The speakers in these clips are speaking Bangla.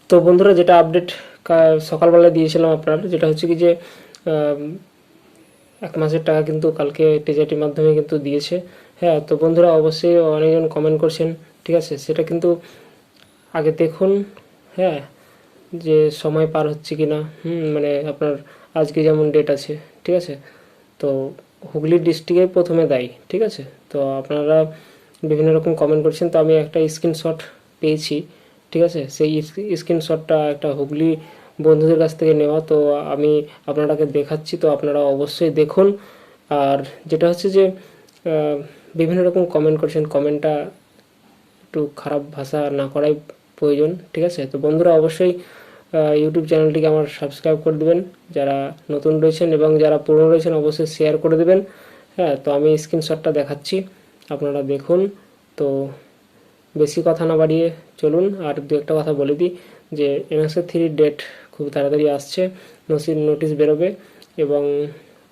তো বন্ধুরা, যেটা আপডেট সকালবেলা দিয়েছিলাম আপনার, যেটা হচ্ছে কি যে 1 মাসের টাকা কিন্তু কালকে টিজাটির মাধ্যমে কিন্তু দিয়েছে। হ্যাঁ, তো বন্ধুরা অবশ্যই অনেকজন কমেন্ট করছেন, ঠিক আছে, সেটা কিন্তু আগে দেখুন। হ্যাঁ, যে সময় পার হচ্ছে কি না, মানে আপনার আজকে যেমন ডেট আছে, ঠিক আছে, তো হুগলি ডিস্ট্রিক্টে প্রথমে দেয়, ঠিক আছে। তো আপনারা বিভিন্ন রকম কমেন্ট করছেন, তো আমি একটা স্ক্রিনশট পেয়েছি, ঠিক আছে, সেই স্ক্রিনশটটা একটা হুগলি বন্ধুদের কাছ থেকে নেওয়া, তো আমি আপনারাকে দেখাচ্ছি, তো আপনারা অবশ্যই দেখুন। আর যেটা হচ্ছে যে বিভিন্ন রকম কমেন্ট করছেন, কমেন্টটা একটু খারাপ ভাষা না করাই প্রয়োজন, ঠিক আছে। তো বন্ধুরা অবশ্যই ইউটিউব চ্যানেলটিকে আমার সাবস্ক্রাইব করে দেবেন যারা নতুন রয়েছেন, এবং যারা পুরনো রয়েছেন অবশ্যই শেয়ার করে দেবেন। হ্যাঁ, তো আমি স্ক্রিনশটটা দেখাচ্ছি, আপনারা দেখুন। তো বেশি কথা না বাড়িয়ে চলুন, আর দু একটা কথা বলে দিই যে NSA-3 ডেট খুব তাড়াতাড়ি আসছে, নোটিশ বেরোবে, এবং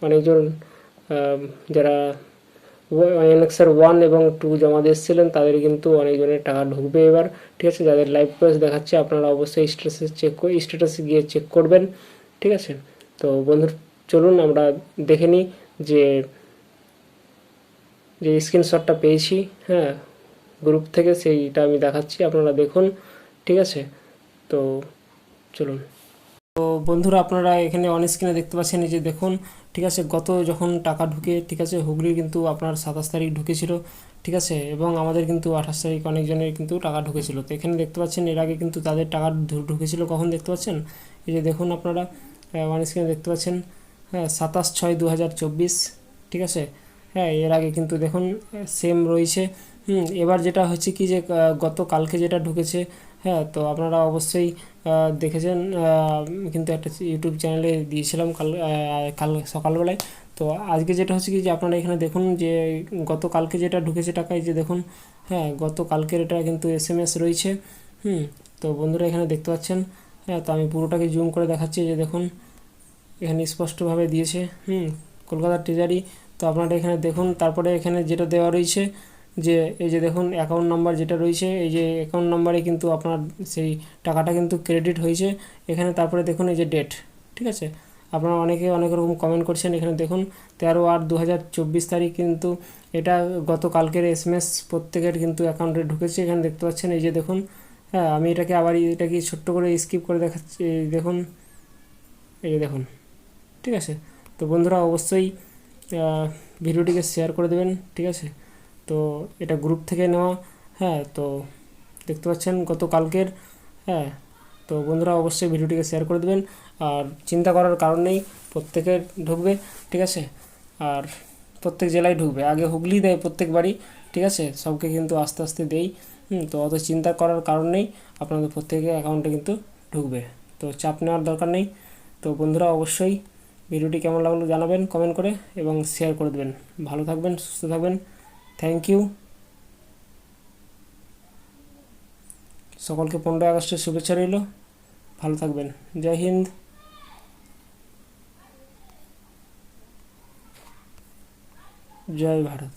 অনেকজন যারা NXR 1 এবং 2 জমা দিয়েছিলেন তাদের কিন্তু অনেকজনের টাকা ঢুকবে এবার, ঠিক আছে। যাদের লাইভ প্রসেস দেখাচ্ছে আপনারা অবশ্যই স্ট্যাটাসে গিয়ে চেক করবেন, ঠিক আছে। তো বন্ধুর চলুন আমরা দেখে নিই যে যে স্ক্রিনশটটা পেয়েছি, হ্যাঁ, গ্রুপ থেকে, সেইটা আমি দেখাচ্ছি, আপনারা দেখুন, ঠিক আছে। তো চলুন। তো বন্ধুরা আপনারা এখানে অন স্ক্রিনে দেখতে পাচ্ছেন, এই যে দেখুন, ঠিক আছে, গত যখন টাকা ঢুকে, ঠিক আছে, হুগলির কিন্তু আপনার 27 তারিখ ঢুকেছিল, ঠিক আছে, এবং আমাদের কিন্তু 28 তারিখ অনেকজনের কিন্তু টাকা ঢুকেছিল। তো এখানে দেখতে পাচ্ছেন এর আগে কিন্তু তাদের টাকা ঢুকেছিল কখন দেখতে পাচ্ছেন, এই যে দেখুন আপনারা অন স্ক্রিনে দেখতে পাচ্ছেন, হ্যাঁ, 27/6/2024, ঠিক আছে। হ্যাঁ, এর আগে কিন্তু দেখুন সেম রয়েছে। এবার যেটা হচ্ছে কি যে গত কালকে যেটা ঢুকেছে, হ্যাঁ, তো আপনারা অবশ্যই দেখেছেন, কিন্তু একটা ইউটিউব চ্যানেলে দিয়েছিলাম কাল সকালবেলায়। তো আজকে যেটা হচ্ছে কি যে আপনারা এখানে দেখুন যে গত কালকে যেটা ঢুকেছে টাকা, এই যে দেখুন, হ্যাঁ, গত কালকের এটা কিন্তু SMS রয়েছে। তো বন্ধুরা এখানে দেখতে পাচ্ছেন, হ্যাঁ, তো আমি পুরোটাকে জুম করে দেখাচ্ছি, যে দেখুন এখানে স্পষ্টভাবে দিয়েছে, কলকাতার ট্রেজারি। তো আপনারা এখানে দেখুন, তারপরে এখানে যেটা দেওয়া রয়েছে যে এই যে দেখুন অ্যাকাউন্ট নাম্বার যেটা রয়েছে, এই যে অ্যাকাউন্ট নাম্বারে কিন্তু আপনার সেই টাকাটা কিন্তু ক্রেডিট হয়েছে এখানে। তারপরে দেখুন এই যে ডেট, ঠিক আছে। আপনারা অনেকে অনেক রকম কমেন্ট করছেন, এখানে দেখুন 13/8/2024 কিন্তু এটা গত কালকের SMS প্রত্যেকের কিন্তু অ্যাকাউন্টে ঢুকেছে, এখানে দেখতে পাচ্ছেন, এই যে দেখুন। হ্যাঁ, আমি এটাকে আবার এটাকে ছোট্ট করে স্কিপ করে দেখাচ্ছি, দেখুন, এই যে দেখুন, ঠিক আছে। তো বন্ধুরা অবশ্যই ভিডিওটিকে শেয়ার করে দেবেন, ঠিক আছে। তো এটা গ্রুপ থেকে নেওয়া, হ্যাঁ, তো দেখতে পাচ্ছেন গত কালকের। হ্যাঁ, তো বন্ধুরা অবশ্যই ভিডিওটিকে শেয়ার করে দেবেন, আর চিন্তা করার কারণ নেই, প্রত্যেকের ঢুকবে, ঠিক আছে। আর প্রত্যেক জেলায় ঢুকবে, আগে হুগলি দেয় প্রত্যেকবারই, ঠিক আছে, সবকে কিন্তু আস্তে আস্তে দেই। তো অত চিন্তা করার কারণ নেই, আপনাদের প্রত্যেকের অ্যাকাউন্টে কিন্তু ঢুকবে, তো চাপ নেওয়ার দরকার নেই। তো বন্ধুরা অবশ্যই ভিডিওটি কেমন লাগলো জানাবেন কমেন্ট করে, এবং শেয়ার করে দেবেন। ভালো থাকবেন, সুস্থ থাকবেন, থ্যাংক ইউ। সকলকে 15ই আগস্টের শুভেচ্ছা রইল, ভালো থাকবেন, জয় হিন্দ, জয় ভারত।